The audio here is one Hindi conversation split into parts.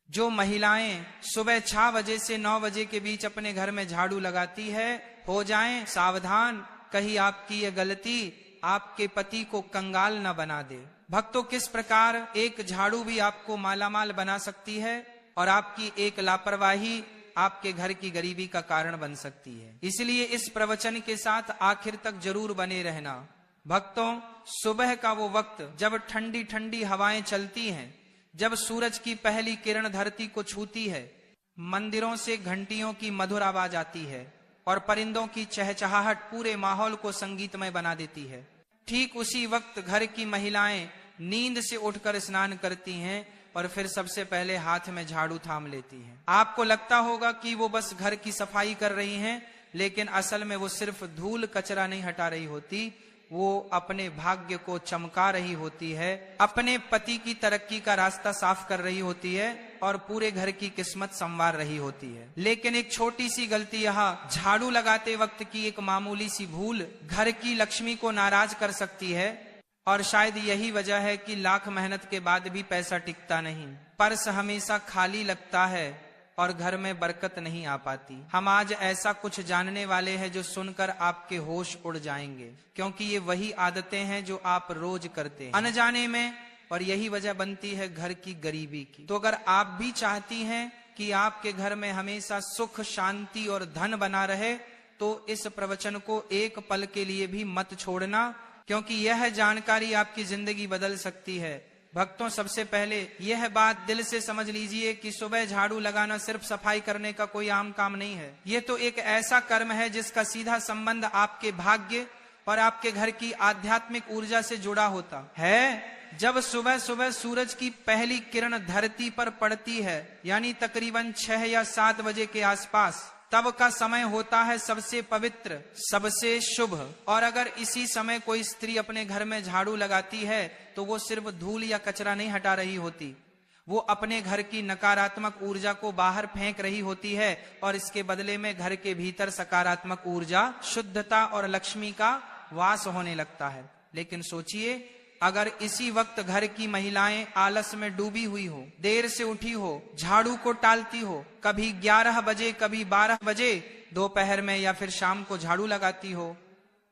जो महिलाएं सुबह 6 बजे से 9 बजे के बीच अपने घर में झाड़ू लगाती है, हो जाएं सावधान, कहीं आपकी ये गलती आपके पति को कंगाल न बना दे। भक्तों, किस प्रकार एक झाड़ू भी आपको मालामाल बना सकती है और आपकी एक लापरवाही आपके घर की गरीबी का कारण बन सकती है। इसलिए इस प्रवचन के साथ आखिर तक जरूर बने रहना। भक्तों, सुबह का वो वक्त जब ठंडी ठंडी हवाएं चलती हैं, जब सूरज की पहली किरण धरती को छूती है, मंदिरों से घंटियों की मधुर आवाज आती है और परिंदों की चहचहाहट पूरे माहौल को संगीतमय बना देती है। ठीक उसी वक्त घर की महिलाएं नींद से उठकर स्नान करती हैं और फिर सबसे पहले हाथ में झाड़ू थाम लेती हैं। आपको लगता होगा कि वो बस घर की सफाई कर रही हैं, लेकिन असल में वो सिर्फ धूल कचरा नहीं हटा रही होती, वो अपने भाग्य को चमका रही होती है, अपने पति की तरक्की का रास्ता साफ कर रही होती है और पूरे घर की किस्मत संवार रही होती है। लेकिन एक छोटी सी गलती, यहाँ झाड़ू लगाते वक्त की एक मामूली सी भूल घर की लक्ष्मी को नाराज कर सकती है और शायद यही वजह है कि लाख मेहनत के बाद भी पैसा टिकता नहीं, पर्स हमेशा खाली लगता है और घर में बरकत नहीं आ पाती। हम आज ऐसा कुछ जानने वाले हैं जो सुनकर आपके होश उड़ जाएंगे, क्योंकि ये वही आदतें हैं जो आप रोज करते हैं अनजाने में, और यही वजह बनती है घर की गरीबी की। तो अगर आप भी चाहती हैं कि आपके घर में हमेशा सुख, शांति और धन बना रहे, तो इस प्रवचन को एक पल के लिए भी मत छोड़ना, क्योंकि यह जानकारी आपकी जिंदगी बदल सकती है। भक्तों, सबसे पहले यह बात दिल से समझ लीजिए कि सुबह झाड़ू लगाना सिर्फ सफाई करने का कोई आम काम नहीं है। यह तो एक ऐसा कर्म है जिसका सीधा संबंध आपके भाग्य और आपके घर की आध्यात्मिक ऊर्जा से जुड़ा होता है। जब सुबह सुबह सूरज की पहली किरण धरती पर पड़ती है, यानी तकरीबन 6 या 7 बजे के आसपास, तब का समय होता है सबसे पवित्र, सबसे शुभ। और अगर इसी समय कोई स्त्री अपने घर में झाड़ू लगाती है तो वो सिर्फ धूल या कचरा नहीं हटा रही होती, वो अपने घर की नकारात्मक ऊर्जा को बाहर फेंक रही होती है और इसके बदले में घर के भीतर सकारात्मक ऊर्जा, शुद्धता और लक्ष्मी का वास होने लगता है। लेकिन सोचिए, अगर इसी वक्त घर की महिलाएं आलस में डूबी हुई हो, देर से उठी हो, झाड़ू को टालती हो, कभी 11 बजे कभी 12 बजे दोपहर में या फिर शाम को झाड़ू लगाती हो,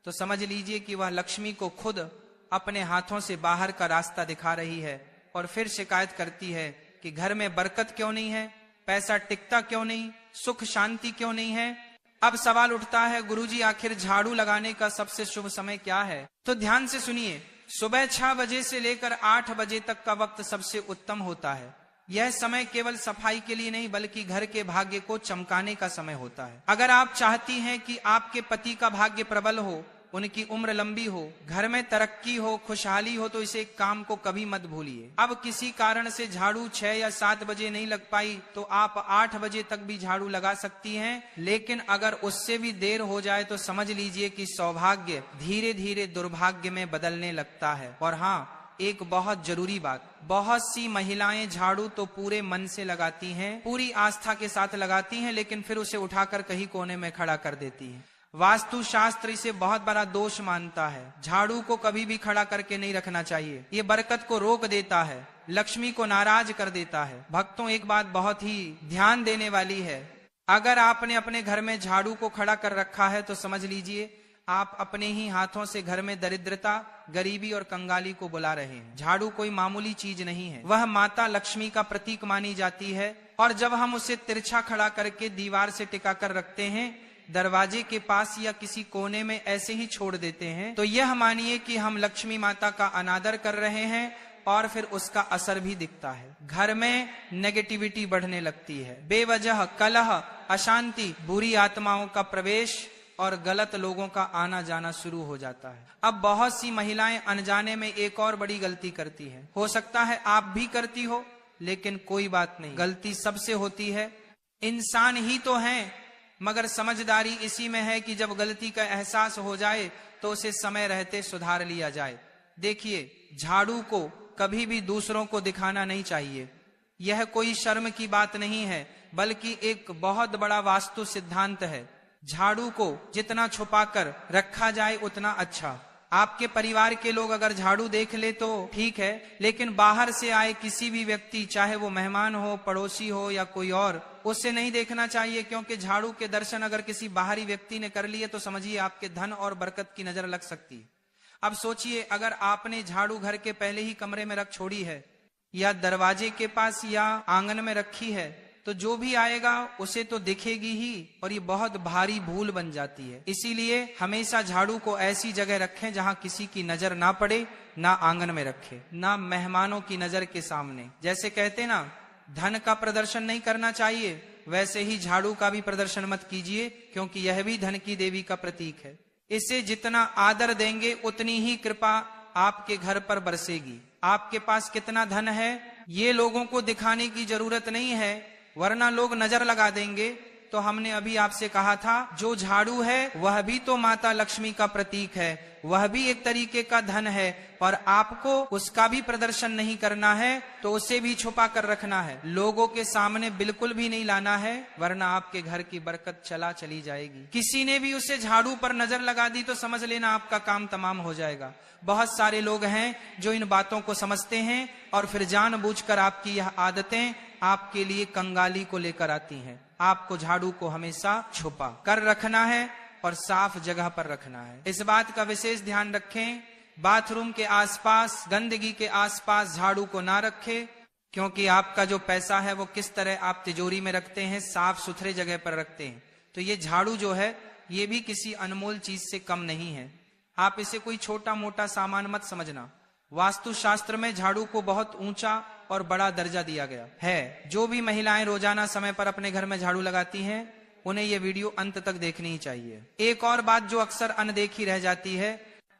तो समझ लीजिए कि वह लक्ष्मी को खुद अपने हाथों से बाहर का रास्ता दिखा रही है और फिर शिकायत करती है कि घर में बरकत क्यों नहीं है, पैसा टिकता क्यों नहीं, सुख शांति क्यों नहीं है। अब सवाल उठता है, गुरुजी आखिर झाड़ू लगाने का सबसे शुभ समय क्या है? तो ध्यान से सुनिए, सुबह 6 बजे से लेकर 8 बजे तक का वक्त सबसे उत्तम होता है। यह समय केवल सफाई के लिए नहीं बल्कि घर के भाग्य को चमकाने का समय होता है। अगर आप चाहती हैं कि आपके पति का भाग्य प्रबल हो, उनकी उम्र लंबी हो, घर में तरक्की हो, खुशहाली हो, तो इसे एक काम को कभी मत भूलिए। अब किसी कारण से झाड़ू 6 या 7 बजे नहीं लग पाई तो आप 8 बजे तक भी झाड़ू लगा सकती हैं, लेकिन अगर उससे भी देर हो जाए तो समझ लीजिए कि सौभाग्य धीरे धीरे दुर्भाग्य में बदलने लगता है। और हाँ, एक बहुत जरूरी बात, बहुत सी महिलाएं झाड़ू तो पूरे मन से लगाती हैं, पूरी आस्था के साथ लगाती हैं, लेकिन फिर उसे उठाकर कहीं कोने में खड़ा कर देती हैं। वास्तु शास्त्र इसे बहुत बड़ा दोष मानता है। झाड़ू को कभी भी खड़ा करके नहीं रखना चाहिए, ये बरकत को रोक देता है, लक्ष्मी को नाराज कर देता है। भक्तों, एक बात बहुत ही ध्यान देने वाली है, अगर आपने अपने घर में झाड़ू को खड़ा कर रखा है तो समझ लीजिए आप अपने ही हाथों से घर में दरिद्रता, गरीबी और कंगाली को बुला रहे हैं। झाड़ू कोई मामूली चीज नहीं है, वह माता लक्ष्मी का प्रतीक मानी जाती है, और जब हम उसे तिरछा खड़ा करके दीवार से टिका कर रखते हैं, दरवाजे के पास या किसी कोने में ऐसे ही छोड़ देते हैं, तो यह मानिए कि हम लक्ष्मी माता का अनादर कर रहे हैं और फिर उसका असर भी दिखता है। घर में नेगेटिविटी बढ़ने लगती है, बेवजह कलह, अशांति, बुरी आत्माओं का प्रवेश और गलत लोगों का आना जाना शुरू हो जाता है। अब बहुत सी महिलाएं अनजाने में एक और बड़ी गलती करती हैं। हो सकता है आप भी करती हो, लेकिन कोई बात नहीं, गलती सबसे होती है, इंसान ही तो हैं, मगर समझदारी इसी में है कि जब गलती का एहसास हो जाए तो उसे समय रहते सुधार लिया जाए। देखिए, झाड़ू को कभी भी दूसरों को दिखाना नहीं चाहिए, यह कोई शर्म की बात नहीं है, बल्कि एक बहुत बड़ा वास्तु सिद्धांत है। झाड़ू को जितना छुपाकर रखा जाए उतना अच्छा। आपके परिवार के लोग अगर झाड़ू देख ले तो ठीक है, लेकिन बाहर से आए किसी भी व्यक्ति, चाहे वो मेहमान हो, पड़ोसी हो या कोई और, उससे नहीं देखना चाहिए, क्योंकि झाड़ू के दर्शन अगर किसी बाहरी व्यक्ति ने कर लिए तो समझिए आपके धन और बरकत की नजर लग सकती है। अब सोचिए, अगर आपने झाड़ू घर के पहले ही कमरे में रख छोड़ी है या दरवाजे के पास या आंगन में रखी है, तो जो भी आएगा उसे तो दिखेगी ही, और ये बहुत भारी भूल बन जाती है। इसीलिए हमेशा झाड़ू को ऐसी जगह रखें जहां किसी की नजर ना पड़े, ना आंगन में रखें, ना मेहमानों की नजर के सामने। जैसे कहते ना, धन का प्रदर्शन नहीं करना चाहिए, वैसे ही झाड़ू का भी प्रदर्शन मत कीजिए, क्योंकि यह भी धन की देवी का प्रतीक है। इसे जितना आदर देंगे उतनी ही कृपा आपके घर पर बरसेगी। आपके पास कितना धन है ये लोगों को दिखाने की जरूरत नहीं है, वरना लोग नजर लगा देंगे। तो हमने अभी आपसे कहा था, जो झाड़ू है वह भी तो माता लक्ष्मी का प्रतीक है, वह भी एक तरीके का धन है, और आपको उसका भी प्रदर्शन नहीं करना है, तो उसे भी छुपा कर रखना है, लोगों के सामने बिल्कुल भी नहीं लाना है, वरना आपके घर की बरकत चली जाएगी। किसी ने भी उसे झाड़ू पर नजर लगा दी तो समझ लेना आपका काम तमाम हो जाएगा। बहुत सारे लोग हैं जो इन बातों को समझते हैं और फिर जानबूझकर आपकी यह आदतें आपके लिए कंगाली को लेकर आती हैं। आपको झाड़ू को हमेशा छुपा कर रखना है और साफ जगह पर रखना है। इस बात का विशेष ध्यान रखें, बाथरूम के आसपास, गंदगी के आसपास झाड़ू को ना रखें, क्योंकि आपका जो पैसा है वो किस तरह आप तिजोरी में रखते हैं, साफ सुथरे जगह पर रखते हैं। तो ये झाड़ू जो है ये भी किसी अनमोल चीज से कम नहीं है। आप इसे कोई छोटा मोटा सामान मत समझना। वास्तुशास्त्र में झाड़ू को बहुत ऊंचा और बड़ा दर्जा दिया गया है। जो भी महिलाएं रोजाना समय पर अपने घर में झाड़ू लगाती हैं, उन्हें यह वीडियो अंत तक देखनी ही चाहिए। एक और बात जो अक्सर अनदेखी रह जाती है,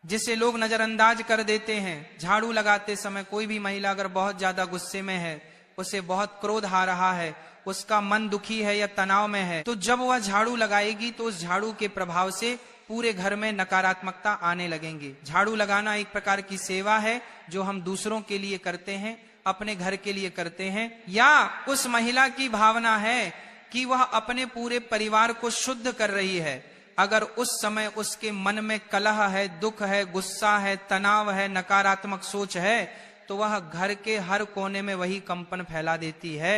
जिसे लोग नजरअंदाज कर देते हैं, झाड़ू लगाते समय कोई भी महिला अगर बहुत ज्यादा गुस्से में है, उसे बहुत क्रोध आ रहा है, उसका मन दुखी है या तनाव में है, तो जब वह झाड़ू लगाएगी तो उस झाड़ू के प्रभाव से पूरे घर में नकारात्मकता आने लगेंगी। झाड़ू लगाना एक प्रकार की सेवा है जो हम दूसरों के लिए करते हैं, अपने घर के लिए करते हैं, या उस महिला की भावना है कि वह अपने पूरे परिवार को शुद्ध कर रही है। अगर उस समय उसके मन में कलह है, दुख है, गुस्सा है, तनाव है, नकारात्मक सोच है, तो वह घर के हर कोने में वही कंपन फैला देती है,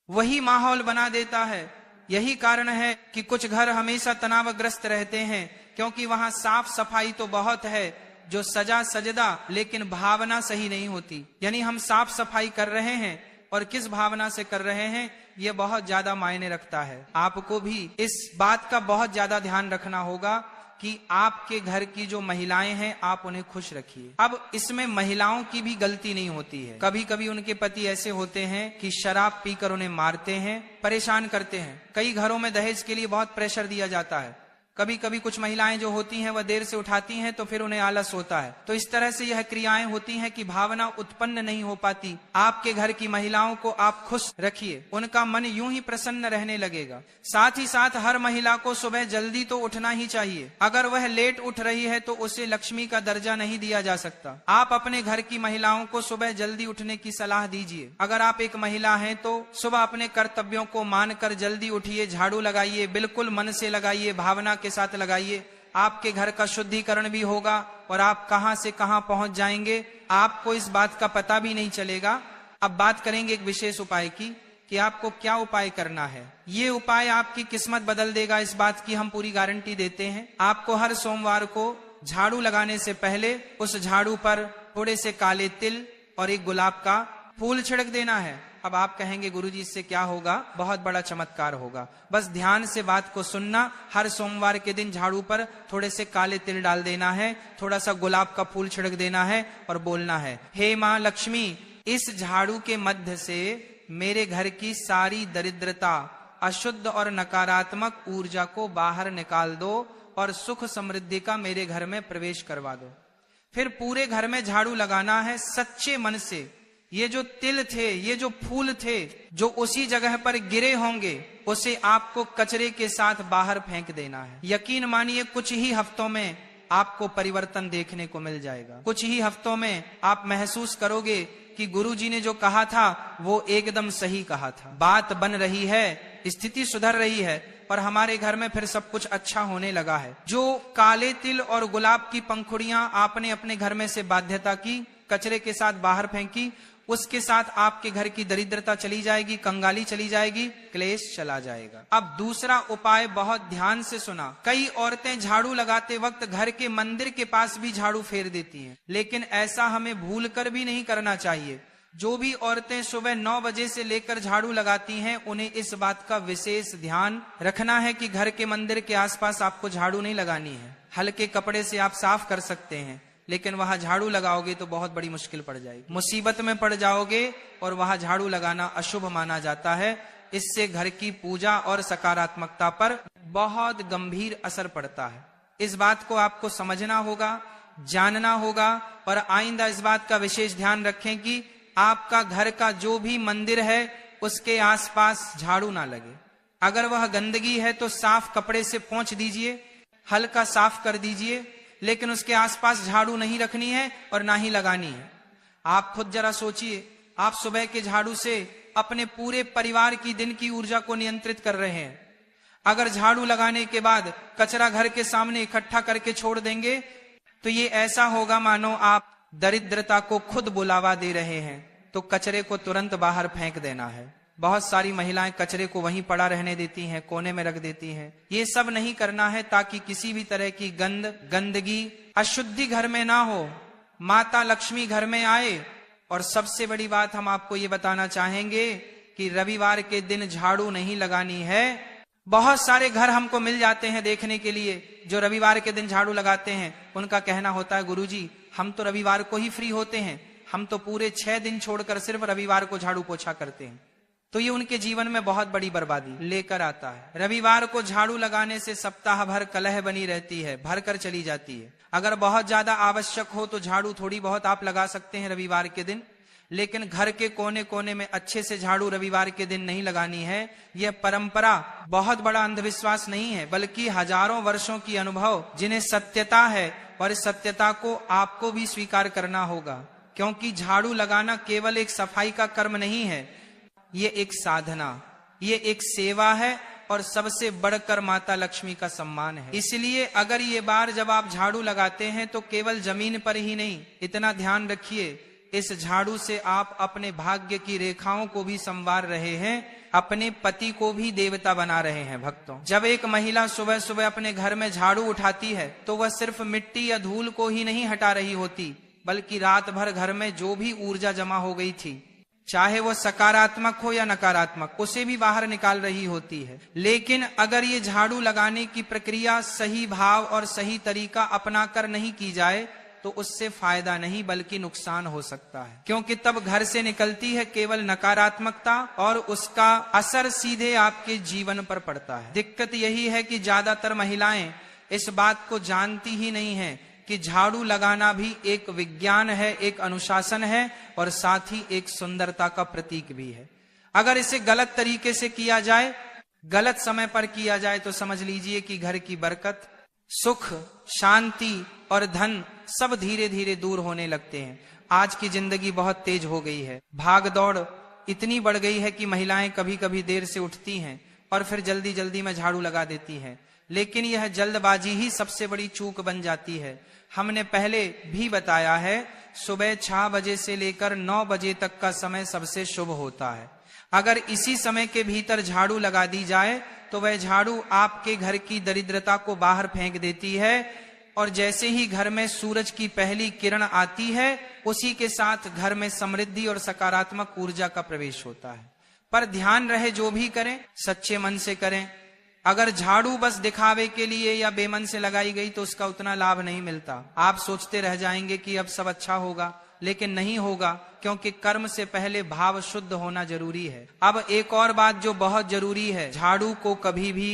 वही माहौल बना देता है। यही कारण है कि कुछ घर हमेशा तनावग्रस्त रहते हैं, क्योंकि वहां साफ सफाई तो बहुत है, जो सजा सजदा, लेकिन भावना सही नहीं होती। यानी हम साफ सफाई कर रहे हैं और किस भावना से कर रहे हैं, यह बहुत ज्यादा मायने रखता है। आपको भी इस बात का बहुत ज्यादा ध्यान रखना होगा कि आपके घर की जो महिलाएं हैं आप उन्हें खुश रखिए। अब इसमें महिलाओं की भी गलती नहीं होती है। कभी कभी उनके पति ऐसे होते हैं कि शराब पीकर उन्हें मारते हैं, परेशान करते हैं। कई घरों में दहेज के लिए बहुत प्रेशर दिया जाता है। कभी कभी कुछ महिलाएं जो होती हैं वह देर से उठाती हैं तो फिर उन्हें आलस होता है। तो इस तरह से यह क्रियाएं होती हैं कि भावना उत्पन्न नहीं हो पाती। आपके घर की महिलाओं को आप खुश रखिए, उनका मन यूं ही प्रसन्न रहने लगेगा। साथ ही साथ हर महिला को सुबह जल्दी तो उठना ही चाहिए। अगर वह लेट उठ रही है तो उसे लक्ष्मी का दर्जा नहीं दिया जा सकता। आप अपने घर की महिलाओं को सुबह जल्दी उठने की सलाह दीजिए। अगर आप एक महिला हैं तो सुबह अपने कर्तव्यों को मानकर जल्दी उठिए, झाड़ू लगाइए, बिल्कुल मन से लगाइए, भावना के साथ लगाइए। आपके घर का शुद्धिकरण भी होगा और आप कहां से कहां पहुंच जाएंगे आपको इस बात का पता भी नहीं चलेगा। अब बात करेंगे एक विशेष उपाय की कि आपको क्या उपाय करना है। ये उपाय आपकी किस्मत बदल देगा, इस बात की हम पूरी गारंटी देते हैं। आपको हर सोमवार को झाड़ू लगाने से पहले उस झाड़ू पर थोड़े से काले तिल और एक गुलाब का फूल छिड़क देना है। अब आप कहेंगे गुरुजी इससे क्या होगा? बहुत बड़ा चमत्कार होगा। बस ध्यान से बात को सुनना। हर सोमवार के दिन झाड़ू पर थोड़े से काले तिल डाल देना है, थोड़ा सा गुलाब का फूल छिड़क देना है और बोलना है, हे माँ लक्ष्मी, इस झाड़ू के मध्य से मेरे घर की सारी दरिद्रता, अशुद्ध और नकारात्मक ऊर्जा को बाहर निकाल दो और सुख समृद्धि का मेरे घर में प्रवेश करवा दो। फिर पूरे घर में झाड़ू लगाना है सच्चे मन से। ये जो तिल थे, ये जो फूल थे, जो उसी जगह पर गिरे होंगे, उसे आपको कचरे के साथ बाहर फेंक देना है। यकीन मानिए कुछ ही हफ्तों में आपको परिवर्तन देखने को मिल जाएगा। कुछ ही हफ्तों में आप महसूस करोगे कि गुरुजी ने जो कहा था वो एकदम सही कहा था। बात बन रही है, स्थिति सुधर रही है। और हमारे घर में फिर सब कुछ अच्छा होने लगा है। जो काले तिल और गुलाब की पंखुड़ियां आपने अपने घर में से बाध्यता की, कचरे के साथ बाहर फेंकी, उसके साथ आपके घर की दरिद्रता चली जाएगी, कंगाली चली जाएगी, क्लेश चला जाएगा। अब दूसरा उपाय बहुत ध्यान से सुना। कई औरतें झाड़ू लगाते वक्त घर के मंदिर के पास भी झाड़ू फेर देती हैं, लेकिन ऐसा हमें भूल कर भी नहीं करना चाहिए। जो भी औरतें सुबह 9 बजे से लेकर झाड़ू लगाती हैं, उन्हें इस बात का विशेष ध्यान रखना है कि घर के मंदिर के आसपास आपको झाड़ू नहीं लगानी है। हल्के कपड़े से आप साफ कर सकते हैं, लेकिन वहां झाड़ू लगाओगे तो बहुत बड़ी मुश्किल पड़ जाएगी, मुसीबत में पड़ जाओगे, और वहां झाड़ू लगाना अशुभ माना जाता है। इससे घर की पूजा और सकारात्मकता पर बहुत गंभीर असर पड़ता है। इस बात को आपको समझना होगा, जानना होगा, और आइंदा इस बात का विशेष ध्यान रखें कि आपका घर का जो भी मंदिर है उसके आसपास झाड़ू ना लगे। अगर वह गंदगी है तो साफ कपड़े से पोंछ दीजिए, हल्का साफ कर दीजिए, लेकिन उसके आसपास झाड़ू नहीं रखनी है और ना ही लगानी है। आप खुद जरा सोचिए, आप सुबह के झाड़ू से अपने पूरे परिवार की दिन की ऊर्जा को नियंत्रित कर रहे हैं। अगर झाड़ू लगाने के बाद कचरा घर के सामने इकट्ठा करके छोड़ देंगे तो ये ऐसा होगा मानो आप दरिद्रता को खुद बुलावा दे रहे हैं। तो कचरे को तुरंत बाहर फेंक देना है। बहुत सारी महिलाएं कचरे को वहीं पड़ा रहने देती हैं, कोने में रख देती हैं। ये सब नहीं करना है ताकि किसी भी तरह की गंदगी, अशुद्धि घर में ना हो, माता लक्ष्मी घर में आए। और सबसे बड़ी बात हम आपको ये बताना चाहेंगे कि रविवार के दिन झाड़ू नहीं लगानी है। बहुत सारे घर हमको मिल जाते हैं देखने के लिए जो रविवार के दिन झाड़ू लगाते हैं। उनका कहना होता है, गुरुजी हम तो रविवार को ही फ्री होते हैं, हम तो पूरे 6 दिन छोड़कर सिर्फ रविवार को झाड़ू पोछा करते हैं। तो ये उनके जीवन में बहुत बड़ी बर्बादी लेकर आता है। रविवार को झाड़ू लगाने से सप्ताह भर कलह बनी रहती है, भर कर चली जाती है। अगर बहुत ज्यादा आवश्यक हो तो झाड़ू थोड़ी बहुत आप लगा सकते हैं रविवार के दिन, लेकिन घर के कोने कोने में अच्छे से झाड़ू रविवार के दिन नहीं लगानी है। यह परंपरा बहुत बड़ा अंधविश्वास नहीं है, बल्कि हजारों वर्षों की अनुभव जिन्हें सत्यता है, और इस सत्यता को आपको भी स्वीकार करना होगा। क्योंकि झाड़ू लगाना केवल एक सफाई का कर्म नहीं है, ये एक साधना, ये एक सेवा है, और सबसे बढ़कर माता लक्ष्मी का सम्मान है। इसलिए अगर ये बार जब आप झाड़ू लगाते हैं तो केवल जमीन पर ही नहीं, इतना ध्यान रखिए, इस झाड़ू से आप अपने भाग्य की रेखाओं को भी संवार रहे हैं, अपने पति को भी देवता बना रहे हैं। भक्तों, जब एक महिला सुबह सुबह अपने घर में झाड़ू उठाती है तो वह सिर्फ मिट्टी या धूल को ही नहीं हटा रही होती, बल्कि रात भर घर में जो भी ऊर्जा जमा हो गई थी, चाहे वो सकारात्मक हो या नकारात्मक, उसे भी बाहर निकाल रही होती है। लेकिन अगर ये झाड़ू लगाने की प्रक्रिया सही भाव और सही तरीका अपनाकर नहीं की जाए तो उससे फायदा नहीं बल्कि नुकसान हो सकता है। क्योंकि तब घर से निकलती है केवल नकारात्मकता, और उसका असर सीधे आपके जीवन पर पड़ता है। दिक्कत यही है कि ज्यादातर महिलाएं इस बात को जानती ही नहीं है कि झाड़ू लगाना भी एक विज्ञान है, एक अनुशासन है, और साथ ही एक सुंदरता का प्रतीक भी है। अगर इसे गलत तरीके से किया जाए, गलत समय पर किया जाए, तो समझ लीजिए कि घर की बरकत, सुख, शांति और धन सब धीरे धीरे दूर होने लगते हैं। आज की जिंदगी बहुत तेज हो गई है, भाग दौड़ इतनी बढ़ गई है कि महिलाएं कभी कभी देर से उठती हैं और फिर जल्दी जल्दी में झाड़ू लगा देती हैं। लेकिन यह जल्दबाजी ही सबसे बड़ी चूक बन जाती है। हमने पहले भी बताया है, सुबह 6 बजे से लेकर 9 बजे तक का समय सबसे शुभ होता है। अगर इसी समय के भीतर झाड़ू लगा दी जाए तो वह झाड़ू आपके घर की दरिद्रता को बाहर फेंक देती है, और जैसे ही घर में सूरज की पहली किरण आती है उसी के साथ घर में समृद्धि और सकारात्मक ऊर्जा का प्रवेश होता है। पर ध्यान रहे, जो भी करें सच्चे मन से करें। अगर झाड़ू बस दिखावे के लिए या बेमन से लगाई गई तो उसका उतना लाभ नहीं मिलता। आप सोचते रह जाएंगे कि अब सब अच्छा होगा, लेकिन नहीं होगा, क्योंकि कर्म से पहले भाव शुद्ध होना जरूरी है। अब एक और बात जो बहुत जरूरी है, झाड़ू को कभी भी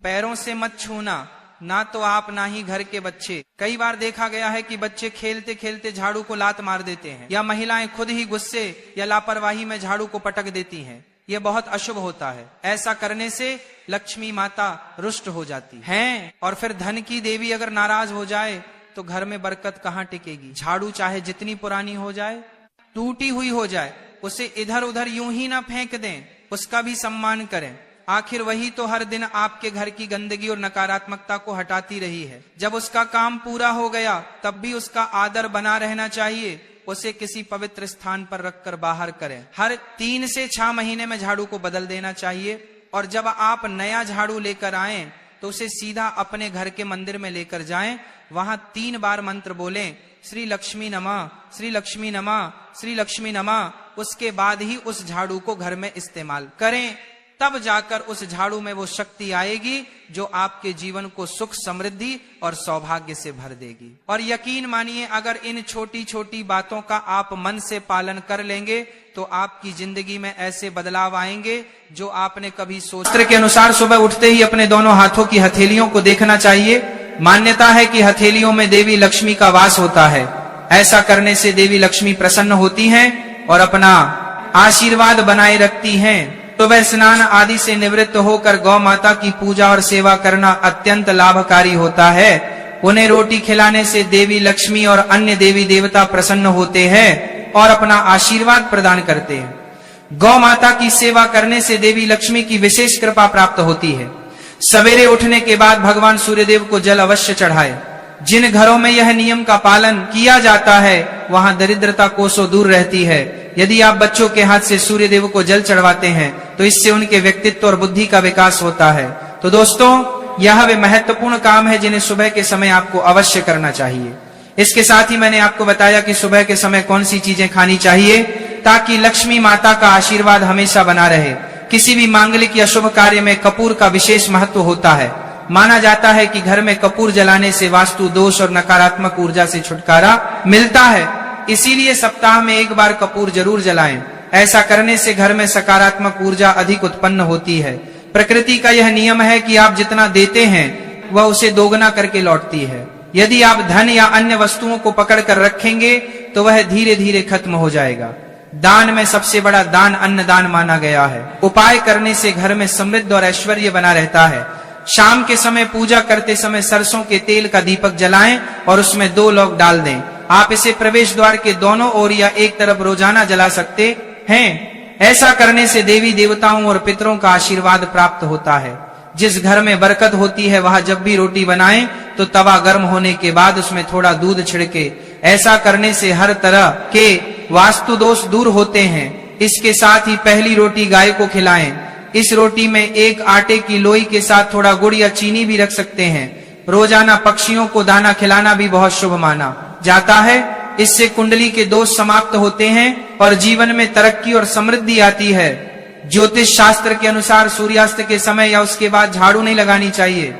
पैरों से मत छूना, ना तो आप ना ही घर के बच्चे। कई बार देखा गया है कि बच्चे खेलते खेलते झाड़ू को लात मार देते हैं, या महिलाएं खुद ही गुस्से या लापरवाही में झाड़ू को पटक देती हैं। यह बहुत अशुभ होता है। ऐसा करने से लक्ष्मी माता रुष्ट हो जाती है, और फिर धन की देवी अगर नाराज हो जाए तो घर में बरकत कहाँ टिकेगी। झाड़ू चाहे जितनी पुरानी हो जाए, टूटी हुई हो जाए, उसे इधर उधर यूं ही ना फेंक दें, उसका भी सम्मान करें आखिर वही तो हर दिन आपके घर की गंदगी और नकारात्मकता को हटाती रही है। जब उसका काम पूरा हो गया तब भी उसका आदर बना रहना चाहिए। उसे किसी पवित्र स्थान पर रखकर बाहर करें। हर 3 से 6 महीने में झाड़ू को बदल देना चाहिए। और जब आप नया झाड़ू लेकर आएं तो उसे सीधा अपने घर के मंदिर में लेकर जाएं। वहां 3 बार मंत्र बोलें, श्री लक्ष्मी नमः, श्री लक्ष्मी नमः, श्री लक्ष्मी नमः। उसके बाद ही उस झाड़ू को घर में इस्तेमाल करें। तब जाकर उस झाड़ू में वो शक्ति आएगी जो आपके जीवन को सुख, समृद्धि और सौभाग्य से भर देगी। और यकीन मानिए, अगर इन छोटी छोटी बातों का आप मन से पालन कर लेंगे तो आपकी जिंदगी में ऐसे बदलाव आएंगे जो आपने कभी सोचा। शास्त्र के अनुसार सुबह उठते ही अपने दोनों हाथों की हथेलियों को देखना चाहिए। मान्यता है कि हथेलियों में देवी लक्ष्मी का वास होता है। ऐसा करने से देवी लक्ष्मी प्रसन्न होती हैं और अपना आशीर्वाद बनाए रखती हैं। तो वह स्नान आदि से निवृत्त होकर गौ माता की पूजा और सेवा करना अत्यंत लाभकारी होता है। उन्हें रोटी खिलाने से देवी लक्ष्मी और अन्य देवी देवता प्रसन्न होते हैं और अपना आशीर्वाद प्रदान करते हैं। गौ माता की सेवा करने से देवी लक्ष्मी की विशेष कृपा प्राप्त होती है। सवेरे उठने के बाद भगवान सूर्यदेव को जल अवश्य चढ़ाए। जिन घरों में यह नियम का पालन किया जाता है वहां दरिद्रता कोसों दूर रहती है। यदि आप बच्चों के हाथ से सूर्यदेव को जल चढ़वाते हैं तो इससे उनके व्यक्तित्व और बुद्धि का विकास होता है। तो दोस्तों, यह वे महत्वपूर्ण काम है जिन्हें सुबह के समय आपको अवश्य करना चाहिए। इसके साथ ही मैंने आपको बताया कि सुबह के समय कौन सी चीजें खानी चाहिए ताकि लक्ष्मी माता का आशीर्वाद हमेशा बना रहे। किसी भी मांगलिक या शुभ कार्य में कपूर का विशेष महत्व होता है। माना जाता है कि घर में कपूर जलाने से वास्तु दोष और नकारात्मक ऊर्जा से छुटकारा मिलता है। इसीलिए सप्ताह में 1 बार कपूर जरूर जलाएं। ऐसा करने से घर में सकारात्मक ऊर्जा अधिक उत्पन्न होती है। प्रकृति का यह नियम है कि आप जितना देते हैं वह उसे दोगुना करके लौटती है। यदि आप धन या अन्य वस्तुओं को पकड़ कर रखेंगे तो वह धीरे धीरे खत्म हो जाएगा। दान में सबसे बड़ा दान अन्नदान माना गया है। उपाय करने से घर में समृद्धि और ऐश्वर्य बना रहता है। शाम के समय पूजा करते समय सरसों के तेल का दीपक जलाएं और उसमें 2 लौंग डाल दें। आप इसे प्रवेश द्वार के दोनों ओर या एक तरफ रोजाना जला सकते हैं। ऐसा करने से देवी देवताओं और पितरों का आशीर्वाद प्राप्त होता है। जिस घर में बरकत होती है वहां जब भी रोटी बनाएं तो तवा गर्म होने के बाद उसमें थोड़ा दूध छिड़के। ऐसा करने से हर तरह के वास्तु दोष दूर होते हैं। इसके साथ ही पहली रोटी गाय को खिलाएं। इस रोटी में एक आटे की लोई के साथ थोड़ा गुड़ या चीनी भी रख सकते हैं। रोजाना पक्षियों को दाना खिलाना भी बहुत शुभ माना जाता है। इससे कुंडली के दोष समाप्त होते हैं और जीवन में तरक्की और समृद्धि आती है। ज्योतिष शास्त्र के अनुसार सूर्यास्त के समय या उसके बाद झाड़ू नहीं लगानी चाहिए।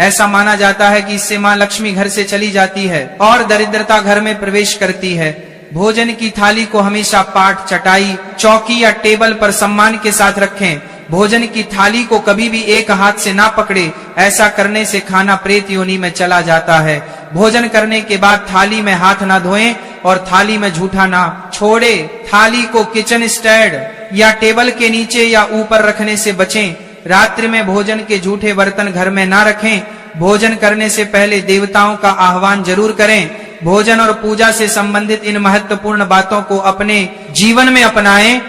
ऐसा माना जाता है कि इससे मां लक्ष्मी घर से चली जाती है और दरिद्रता घर में प्रवेश करती है। भोजन की थाली को हमेशा पाट, चटाई, चौकी या टेबल पर सम्मान के साथ रखें। भोजन की थाली को कभी भी एक हाथ से ना पकड़े। ऐसा करने से खाना प्रेत योनि में चला जाता है। भोजन करने के बाद थाली में हाथ ना धोएं और थाली में झूठा ना छोड़े। थाली को किचन स्टैंड या टेबल के नीचे या ऊपर रखने से बचें। रात्रि में भोजन के झूठे बर्तन घर में ना रखें। भोजन करने से पहले देवताओं का आह्वान जरूर करें। भोजन और पूजा से संबंधित इन महत्वपूर्ण बातों को अपने जीवन में अपनाएं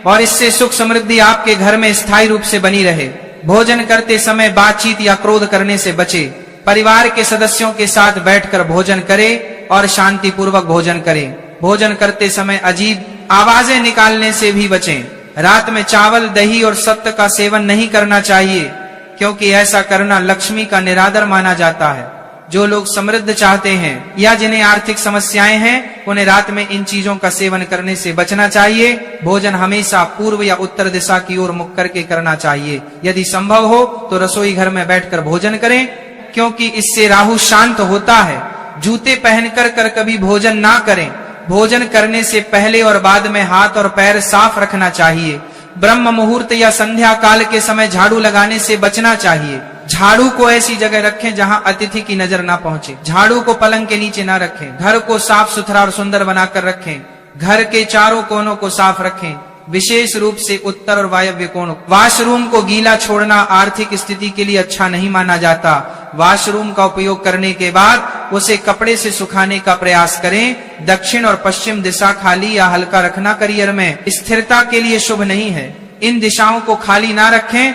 और इससे सुख समृद्धि आपके घर में स्थायी रूप से बनी रहे। भोजन करते समय बातचीत या क्रोध करने से बचे। परिवार के सदस्यों के साथ बैठकर भोजन करें और शांति पूर्वक भोजन करें। भोजन करते समय अजीब आवाजें निकालने से भी बचें। रात में चावल, दही और सत्त का सेवन नहीं करना चाहिए क्योंकि ऐसा करना लक्ष्मी का निरादर माना जाता है। जो लोग समृद्ध चाहते हैं या जिन्हें आर्थिक समस्याएं हैं उन्हें रात में इन चीजों का सेवन करने से बचना चाहिए। भोजन हमेशा पूर्व या उत्तर दिशा की ओर मुख करके करना चाहिए। यदि संभव हो तो रसोई घर में बैठकर भोजन करें क्योंकि इससे राहु शांत होता है। जूते पहनकर कर कभी भोजन ना करें। भोजन करने से पहले और बाद में हाथ और पैर साफ रखना चाहिए। ब्रह्म मुहूर्त या संध्या काल के समय झाड़ू लगाने से बचना चाहिए। झाड़ू को ऐसी जगह रखें जहां अतिथि की नजर ना पहुंचे। झाड़ू को पलंग के नीचे ना रखें। घर को साफ सुथरा और सुंदर बनाकर रखें। घर के चारों कोनों को साफ रखें, विशेष रूप से उत्तर और वायव्य कोण। वॉशरूम को गीला छोड़ना आर्थिक स्थिति के लिए अच्छा नहीं माना जाता। वॉशरूम का उपयोग करने के बाद उसे कपड़े से सुखाने का प्रयास करें। दक्षिण और पश्चिम दिशा खाली या हल्का रखना करियर में स्थिरता के लिए शुभ नहीं है। इन दिशाओं को खाली ना रखें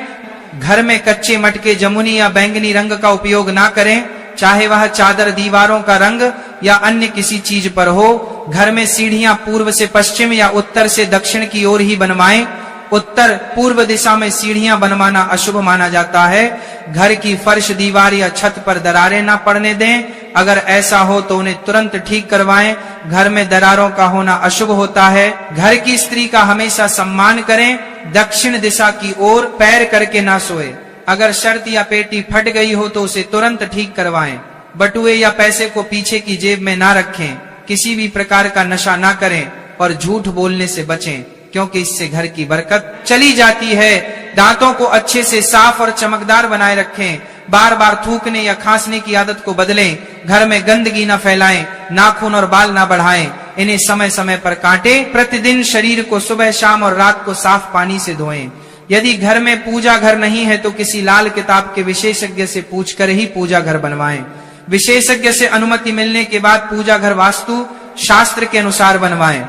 घर में कच्चे मटके, जमुनी या बैंगनी रंग का उपयोग ना करें, चाहे वह चादर, दीवारों का रंग या अन्य किसी चीज पर हो। घर में सीढ़ियां पूर्व से पश्चिम या उत्तर से दक्षिण की ओर ही बनवाएं। उत्तर पूर्व दिशा में सीढ़ियां बनवाना अशुभ माना जाता है। घर की फर्श, दीवार या छत पर दरारें ना पड़ने दें। अगर ऐसा हो तो उन्हें तुरंत ठीक करवाएं। घर में दरारों का होना अशुभ होता है। घर की स्त्री का हमेशा सम्मान करें। दक्षिण दिशा की ओर पैर करके ना सोए। अगर शर्त या पेटी फट गई हो तो उसे तुरंत ठीक करवाएं। बटुए या पैसे को पीछे की जेब में ना रखें। किसी भी प्रकार का नशा ना करें और झूठ बोलने से बचें, क्योंकि इससे घर की बरकत चली जाती है। दांतों को अच्छे से साफ और चमकदार बनाए रखें। बार बार थूकने या खांसने की आदत को बदलें। घर में गंदगी न फैलाएं। नाखून और बाल न बढ़ाएं। इन्हें समय समय पर काटें। प्रतिदिन शरीर को सुबह, शाम और रात को साफ पानी से धोएं। यदि घर में पूजा घर नहीं है तो किसी लाल किताब के विशेषज्ञ से पूछकर ही पूजा घर बनवाएं। विशेषज्ञ से अनुमति मिलने के बाद पूजा घर वास्तु शास्त्र के अनुसार बनवाएं।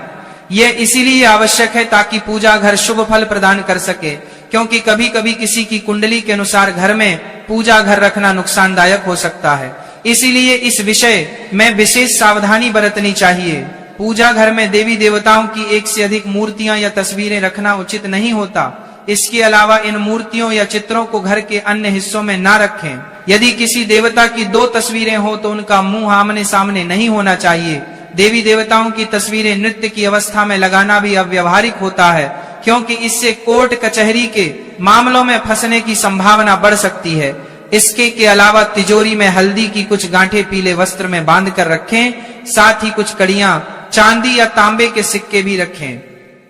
यह इसीलिए आवश्यक है ताकि पूजा घर शुभ फल प्रदान कर सके, क्योंकि कभी कभी किसी की कुंडली के अनुसार घर में पूजा घर रखना नुकसानदायक हो सकता है। इसीलिए इस विषय में विशेष सावधानी बरतनी चाहिए। पूजा घर में देवी देवताओं की एक से अधिक मूर्तियां या तस्वीरें रखना उचित नहीं होता। इसके अलावा इन मूर्तियों या चित्रों को घर के अन्य हिस्सों में ना रखें। यदि किसी देवता की 2 तस्वीरें हो तो उनका मुंह आमने सामने नहीं होना चाहिए। देवी देवताओं की तस्वीरें नृत्य की अवस्था में लगाना भी अव्यवहारिक होता है, क्योंकि इससे कोर्ट कचहरी के मामलों में फंसने की संभावना बढ़ सकती है। इसके के अलावा तिजोरी में हल्दी की कुछ गांठें पीले वस्त्र में बांध कर रखें। साथ ही कुछ कड़ियां, चांदी या तांबे के सिक्के भी रखें।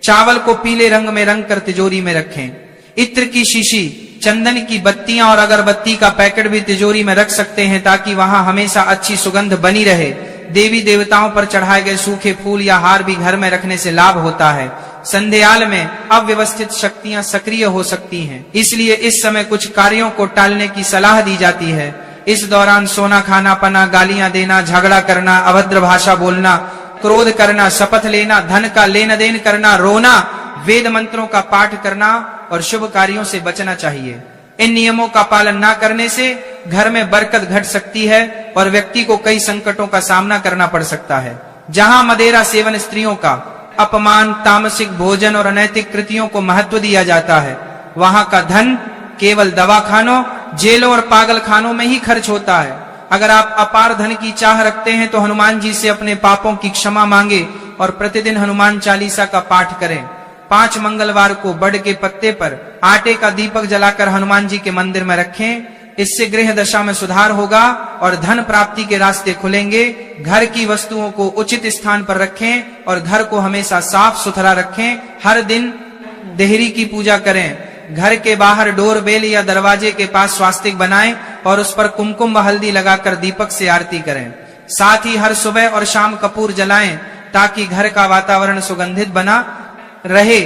चावल को पीले रंग में रंग कर तिजोरी में रखें। इत्र की शीशी, चंदन की बत्तियां और अगरबत्ती का पैकेट भी तिजोरी में रख सकते हैं, ताकि वहां हमेशा अच्छी सुगंध बनी रहे। देवी देवताओं पर चढ़ाए गए सूखे फूल या हार भी घर में रखने से लाभ होता है। संध्याकाल में अव्यवस्थित शक्तियां सक्रिय हो सकती हैं, इसलिए इस समय कुछ कार्यों को टालने की सलाह दी जाती है। इस दौरान सोना खाना, पना, गालियां देना, झगड़ा करना, अभद्र भाषा बोलना, क्रोध करना, शपथ लेना, धन का लेन देन करना, रोना, वेद मंत्रों का पाठ करना और शुभ कार्यों से बचना चाहिए। इन नियमों का पालन न करने से घर में बरकत घट सकती है और व्यक्ति को कई संकटों का सामना करना पड़ सकता है। जहां मदिरा सेवन, स्त्रियों का अपमान, तामसिक भोजन और अनैतिक कृतियों को महत्व दिया जाता है, वहां का धन केवल दवाखानों, जेलों और पागल खानों में ही खर्च होता है। अगर आप अपार धन की चाह रखते हैं तो हनुमान जी से अपने पापों की क्षमा मांगे और प्रतिदिन हनुमान चालीसा का पाठ करें। 5 मंगलवार को बड़ के पत्ते पर आटे का दीपक जलाकर हनुमान जी के मंदिर में रखें। इससे गृह दशा में सुधार होगा और धन प्राप्ति के रास्ते खुलेंगे। घर की वस्तुओं को उचित स्थान पर रखें और घर को हमेशा साफ सुथरा रखें। हर दिन देहरी की पूजा करें। घर के बाहर डोर बेल या दरवाजे के पास स्वास्तिक बनाएं और उस पर कुमकुम व हल्दी लगाकर दीपक से आरती करें। साथ ही हर सुबह और शाम कपूर जलाएं ताकि घर का वातावरण सुगंधित बना रहे।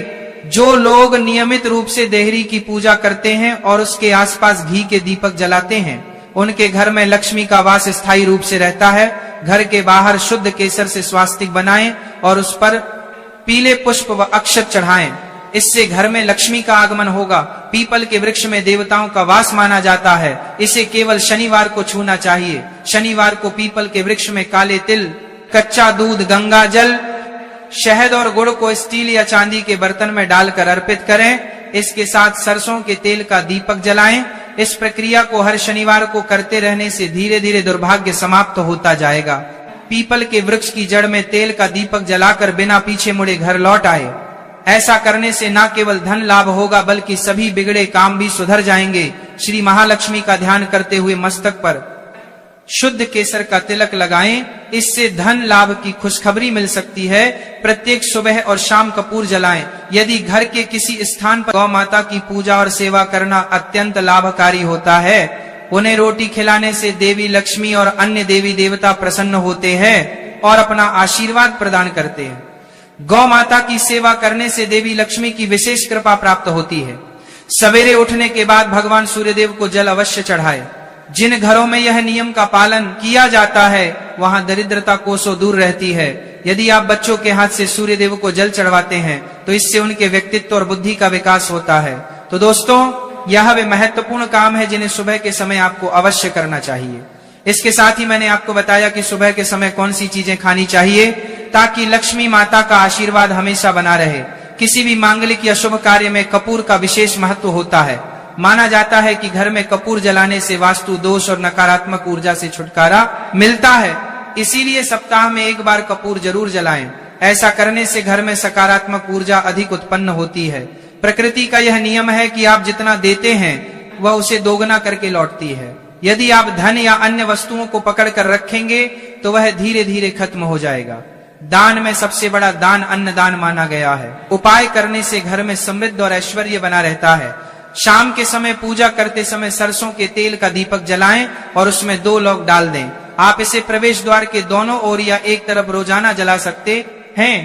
जो लोग नियमित रूप से देहरी की पूजा करते हैं और उसके आसपास घी के दीपक जलाते हैं, उनके घर में लक्ष्मी का वास स्थायी रूप से रहता है। घर के बाहर शुद्ध केसर से स्वास्तिक बनाएं और उस पर पीले पुष्प व अक्षत चढ़ाएं। इससे घर में लक्ष्मी का आगमन होगा। पीपल के वृक्ष में देवताओं का वास माना जाता है। इसे केवल शनिवार को छूना चाहिए। शनिवार को पीपल के वृक्ष में काले तिल, कच्चा दूध, गंगा जल, शहद और गुड़ को स्टील या चांदी के बर्तन में डालकर अर्पित करें। इसके साथ सरसों के तेल का दीपक जलाएं। इस प्रक्रिया को हर शनिवार को करते रहने से धीरे धीरे दुर्भाग्य समाप्त होता जाएगा। पीपल के वृक्ष की जड़ में तेल का दीपक जलाकर बिना पीछे मुड़े घर लौट आए। ऐसा करने से न केवल धन लाभ होगा बल्कि सभी बिगड़े काम भी सुधर जाएंगे। श्री महालक्ष्मी का ध्यान करते हुए मस्तक पर शुद्ध केसर का तिलक लगाएं। इससे धन लाभ की खुशखबरी मिल सकती है। प्रत्येक सुबह और शाम कपूर जलाएं। यदि घर के किसी स्थान पर गौ माता की पूजा और सेवा करना अत्यंत लाभकारी होता है, उन्हें रोटी खिलाने से देवी लक्ष्मी और अन्य देवी देवता प्रसन्न होते हैं और अपना आशीर्वाद प्रदान करते हैं। गौ माता की सेवा करने से देवी लक्ष्मी की विशेष कृपा प्राप्त होती है। सवेरे उठने के बाद भगवान सूर्यदेव को जल अवश्य चढ़ाए। जिन घरों में यह नियम का पालन किया जाता है वहां दरिद्रता कोसों दूर रहती है। यदि आप बच्चों के हाथ से सूर्यदेव को जल चढ़वाते हैं तो इससे उनके व्यक्तित्व और बुद्धि का विकास होता है। तो दोस्तों, यह वे महत्वपूर्ण काम है जिन्हें सुबह के समय आपको अवश्य करना चाहिए। इसके साथ ही मैंने आपको बताया कि सुबह के समय कौन सी चीजें खानी चाहिए ताकि लक्ष्मी माता का आशीर्वाद हमेशा बना रहे। किसी भी मांगलिक या शुभ कार्य में कपूर का विशेष महत्व होता है। माना जाता है कि घर में कपूर जलाने से वास्तु दोष और नकारात्मक ऊर्जा से छुटकारा मिलता है। इसीलिए सप्ताह में एक बार कपूर जरूर जलाएं। ऐसा करने से घर में सकारात्मक ऊर्जा अधिक उत्पन्न होती है। प्रकृति का यह नियम है कि आप जितना देते हैं वह उसे दोगुना करके लौटती है। यदि आप धन या अन्य वस्तुओं को पकड़ कर रखेंगे तो वह धीरे धीरे खत्म हो जाएगा। दान में सबसे बड़ा दान अन्नदान माना गया है। उपाय करने से घर में समृद्धि और ऐश्वर्य बना रहता है। शाम के समय पूजा करते समय सरसों के तेल का दीपक जलाएं और उसमें 2 लौंग डाल दें। आप इसे प्रवेश द्वार के दोनों ओर या एक तरफ रोजाना जला सकते हैं।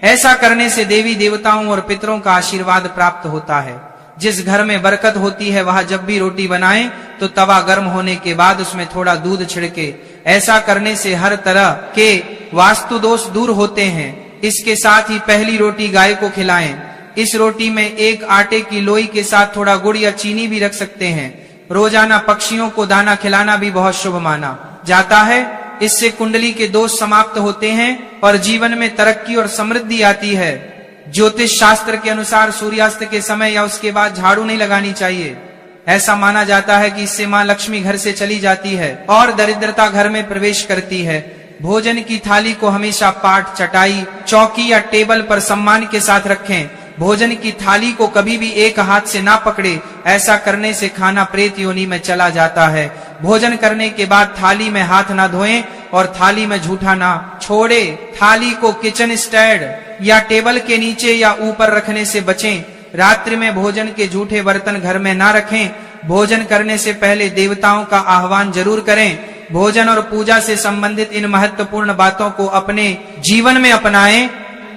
ऐसा करने से देवी देवताओं और पितरों का आशीर्वाद प्राप्त होता है। जिस घर में बरकत होती है वहां जब भी रोटी बनाएं तो तवा गर्म होने के बाद उसमें थोड़ा दूध छिड़के। ऐसा करने से हर तरह के वास्तु दोष दूर होते हैं। इसके साथ ही पहली रोटी गाय को खिलाएं। इस रोटी में एक आटे की लोई के साथ थोड़ा गुड़ या चीनी भी रख सकते हैं। रोजाना पक्षियों को दाना खिलाना भी बहुत शुभ माना जाता है। इससे कुंडली के दोष समाप्त होते हैं और जीवन में तरक्की और समृद्धि आती है। ज्योतिष शास्त्र के अनुसार सूर्यास्त के समय या उसके बाद झाड़ू नहीं लगानी चाहिए। ऐसा माना जाता है कि इससे मां लक्ष्मी घर से चली जाती है और दरिद्रता घर में प्रवेश करती है। भोजन की थाली को हमेशा पाट, चटाई, चौकी या टेबल पर सम्मान के साथ रखें। भोजन की थाली को कभी भी एक हाथ से ना पकड़े। ऐसा करने से खाना प्रेत योनि में चला जाता है। भोजन करने के बाद थाली में हाथ ना धोएं और थाली में झूठा ना छोड़े। थाली को किचन स्टैंड या टेबल के नीचे या ऊपर रखने से बचें। रात्रि में भोजन के झूठे बर्तन घर में ना रखें। भोजन करने से पहले देवताओं का आह्वान जरूर करें। भोजन और पूजा से संबंधित इन महत्वपूर्ण बातों को अपने जीवन में अपनाएं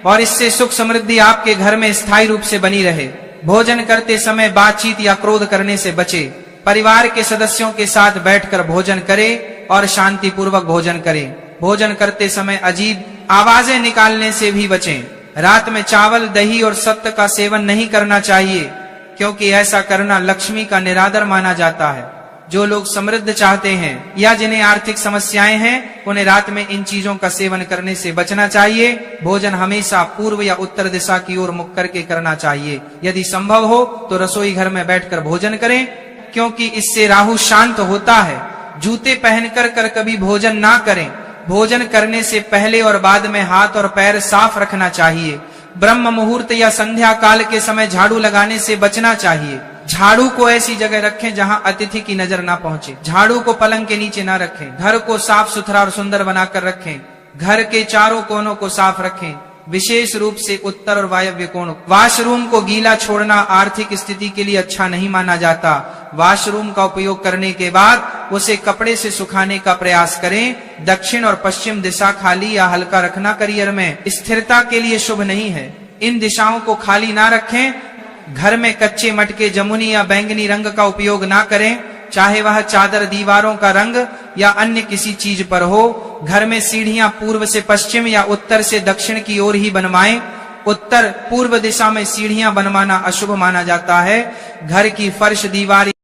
और इससे सुख समृद्धि आपके घर में स्थायी रूप से बनी रहे। भोजन करते समय बातचीत या क्रोध करने से बचे। परिवार के सदस्यों के साथ बैठकर भोजन करें और शांति पूर्वक भोजन करें। भोजन करते समय अजीब आवाजें निकालने से भी बचें। रात में चावल, दही और सत्त का सेवन नहीं करना चाहिए क्योंकि ऐसा करना लक्ष्मी का निरादर माना जाता है। जो लोग समृद्ध चाहते हैं या जिन्हें आर्थिक समस्याएं हैं उन्हें रात में इन चीजों का सेवन करने से बचना चाहिए। भोजन हमेशा पूर्व या उत्तर दिशा की ओर मुख करके करना चाहिए। यदि संभव हो तो रसोई घर में बैठकर भोजन करें क्योंकि इससे राहु शांत होता है। जूते पहनकर कभी भोजन ना करें। भोजन करने से पहले और बाद में हाथ और पैर साफ रखना चाहिए। ब्रह्म मुहूर्त या संध्या काल के समय झाड़ू लगाने से बचना चाहिए। झाड़ू को ऐसी जगह रखें जहां अतिथि की नजर ना पहुंचे। झाड़ू को पलंग के नीचे ना रखें। घर को साफ सुथरा और सुंदर बनाकर रखें। घर के चारों कोनों को साफ रखें, विशेष रूप से उत्तर और वायव्य कोण। वॉशरूम को गीला छोड़ना आर्थिक स्थिति के लिए अच्छा नहीं माना जाता। वॉशरूम का उपयोग करने के बाद उसे कपड़े से सुखाने का प्रयास करें। दक्षिण और पश्चिम दिशा खाली या हल्का रखना करियर में स्थिरता के लिए शुभ नहीं है। इन दिशाओं को खाली ना रखें। घर में कच्चे मटके, जमुनी या बैंगनी रंग का उपयोग ना करें, चाहे वह चादर, दीवारों का रंग या अन्य किसी चीज पर हो। घर में सीढ़ियां पूर्व से पश्चिम या उत्तर से दक्षिण की ओर ही बनवाएं। उत्तर पूर्व दिशा में सीढ़ियां बनवाना अशुभ माना जाता है। घर की फर्श, दीवार